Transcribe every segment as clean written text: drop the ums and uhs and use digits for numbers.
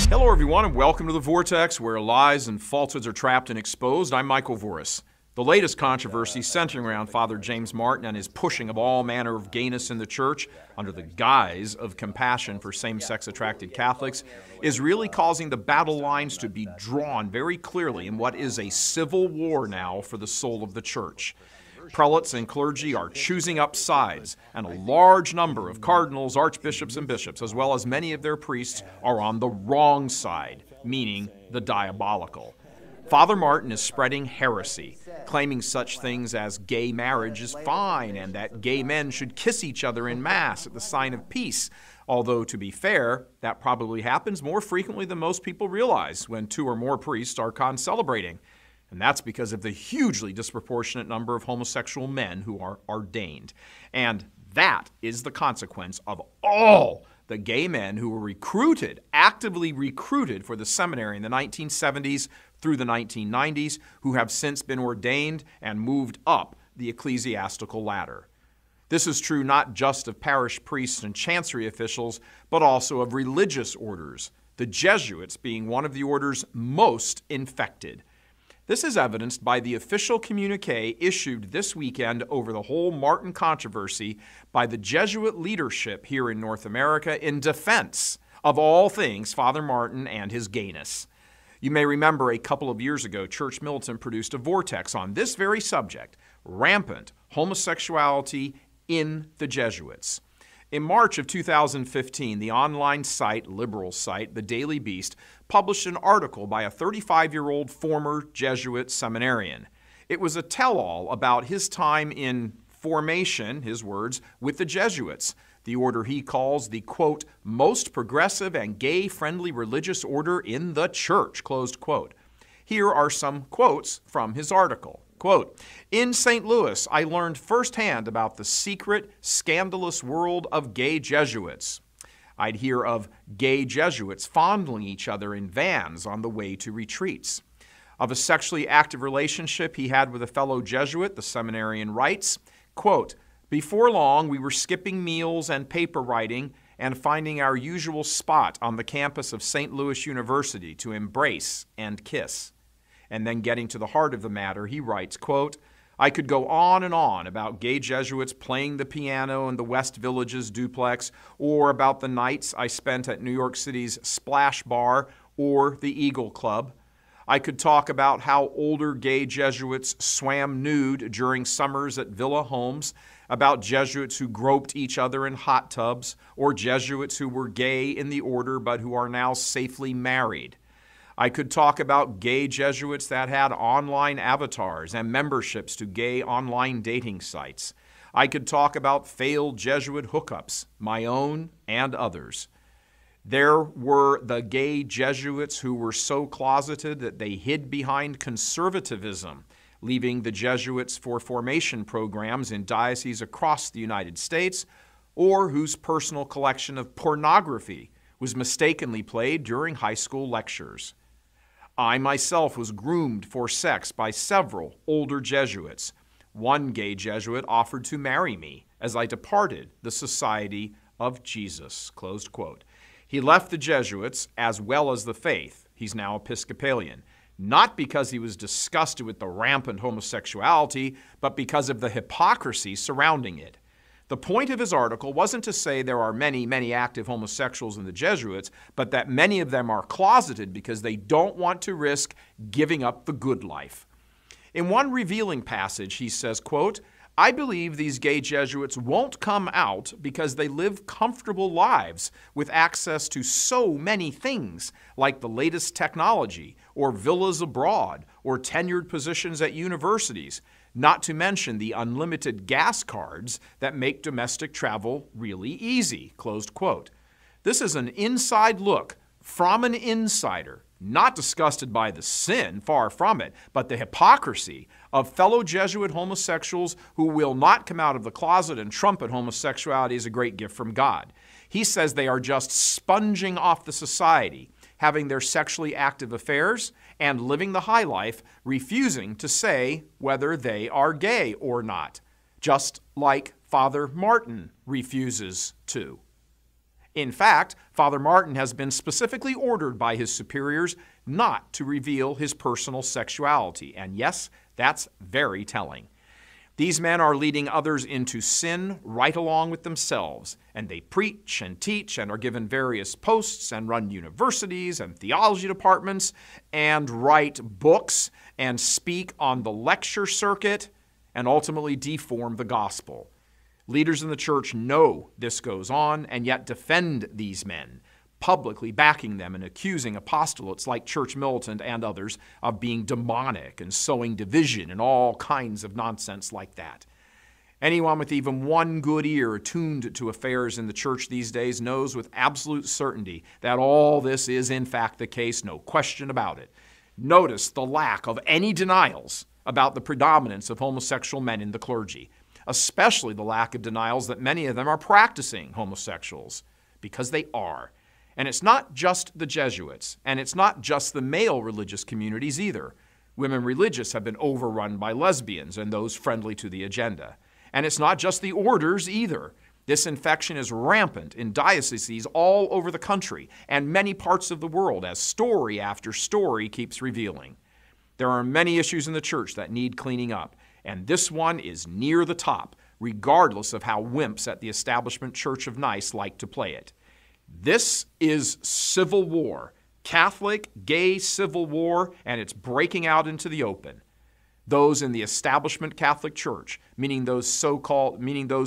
Hello, everyone, and welcome to the Vortex, where lies and falsehoods are trapped and exposed. I'm Michael Voris. The latest controversy centering around Father James Martin and his pushing of all manner of gayness in the church under the guise of compassion for same-sex attracted Catholics is really causing the battle lines to be drawn very clearly in what is a civil war now for the soul of the church. Prelates and clergy are choosing up sides, and a large number of cardinals, archbishops, and bishops, as well as many of their priests, are on the wrong side, meaning the diabolical. Father Martin is spreading heresy, claiming such things as gay marriage is fine and that gay men should kiss each other in Mass at the sign of peace, although, to be fair, that probably happens more frequently than most people realize when two or more priests are concelebrating. And that's because of the hugely disproportionate number of homosexual men who are ordained. And that is the consequence of all the gay men who were recruited, actively recruited for the seminary in the 1970s through the 1990s, who have since been ordained and moved up the ecclesiastical ladder. This is true not just of parish priests and chancery officials, but also of religious orders, the Jesuits being one of the orders most infected. This is evidenced by the official communique issued this weekend over the whole Martin controversy by the Jesuit leadership here in North America in defense of all things Father Martin and his gayness. You may remember a couple of years ago, Church Militant produced a Vortex on this very subject, rampant homosexuality in the Jesuits. In March of 2015, the online site, liberal site, The Daily Beast, published an article by a 35-year-old former Jesuit seminarian. It was a tell-all about his time in formation, his words, with the Jesuits, the order he calls the, quote, most progressive and gay-friendly religious order in the church, closed quote. Here are some quotes from his article. Quote, in St. Louis, I learned firsthand about the secret, scandalous world of gay Jesuits. I'd hear of gay Jesuits fondling each other in vans on the way to retreats. Of a sexually active relationship he had with a fellow Jesuit, the seminarian writes, quote, before long, we were skipping meals and paper writing and finding our usual spot on the campus of St. Louis University to embrace and kiss. And then getting to the heart of the matter, he writes, quote, I could go on and on about gay Jesuits playing the piano in the West Village's duplex, or about the nights I spent at New York City's Splash Bar or the Eagle Club. I could talk about how older gay Jesuits swam nude during summers at villa homes, about Jesuits who groped each other in hot tubs, or Jesuits who were gay in the order but who are now safely married. I could talk about gay Jesuits that had online avatars and memberships to gay online dating sites. I could talk about failed Jesuit hookups, my own and others. There were the gay Jesuits who were so closeted that they hid behind conservatism, leaving the Jesuits for formation programs in dioceses across the United States, or whose personal collection of pornography was mistakenly played during high school lectures. I myself was groomed for sex by several older Jesuits. One gay Jesuit offered to marry me as I departed the Society of Jesus, closed quote. He left the Jesuits as well as the faith. He's now Episcopalian, not because he was disgusted with the rampant homosexuality, but because of the hypocrisy surrounding it. The point of his article wasn't to say there are many, many active homosexuals in the Jesuits, but that many of them are closeted because they don't want to risk giving up the good life. In one revealing passage, he says, quote, I believe these gay Jesuits won't come out because they live comfortable lives with access to so many things like the latest technology or villas abroad or tenured positions at universities, not to mention the unlimited gas cards that make domestic travel really easy, closed quote. This is an inside look from an insider, not disgusted by the sin, far from it, but the hypocrisy of fellow Jesuit homosexuals who will not come out of the closet and trumpet homosexuality as a great gift from God. He says they are just sponging off the society, having their sexually active affairs and living the high life, refusing to say whether they are gay or not, just like Father Martin refuses to. In fact, Father Martin has been specifically ordered by his superiors not to reveal his personal sexuality, and yes, that's very telling. These men are leading others into sin right along with themselves, and they preach and teach and are given various posts and run universities and theology departments and write books and speak on the lecture circuit and ultimately deform the gospel. Leaders in the church know this goes on and yet defend these men, publicly backing them and accusing apostolates like Church Militant and others of being demonic and sowing division and all kinds of nonsense like that. Anyone with even one good ear attuned to affairs in the church these days knows with absolute certainty that all this is in fact the case, no question about it. Notice the lack of any denials about the predominance of homosexual men in the clergy, especially the lack of denials that many of them are practicing homosexuals, because they are. And it's not just the Jesuits, and it's not just the male religious communities either. Women religious have been overrun by lesbians and those friendly to the agenda. And it's not just the orders either. This infection is rampant in dioceses all over the country and many parts of the world, as story after story keeps revealing. There are many issues in the church that need cleaning up, and this one is near the top, regardless of how wimps at the establishment Church of Nice like to play it. This is civil war, Catholic, gay civil war, and it's breaking out into the open. Those in the establishment Catholic Church, meaning those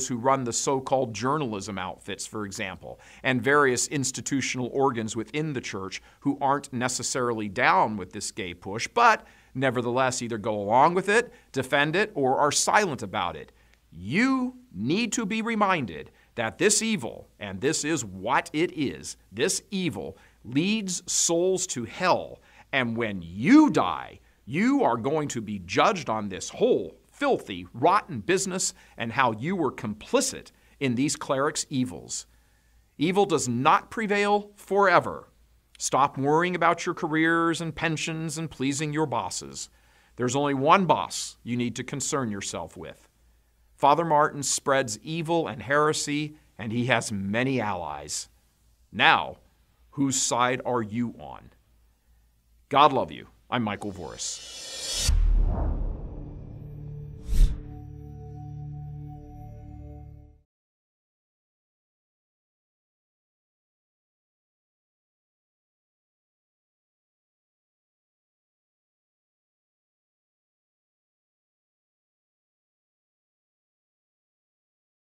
who run the so-called journalism outfits, for example, and various institutional organs within the church who aren't necessarily down with this gay push, but nevertheless either go along with it, defend it, or are silent about it. You need to be reminded that this evil, and this is what it is, this evil leads souls to hell, and when you die, you are going to be judged on this whole filthy, rotten business and how you were complicit in these clerics' evils. Evil does not prevail forever. Stop worrying about your careers and pensions and pleasing your bosses. There's only one boss you need to concern yourself with. Father Martin spreads evil and heresy, and he has many allies. Now, whose side are you on? God love you. I'm Michael Voris.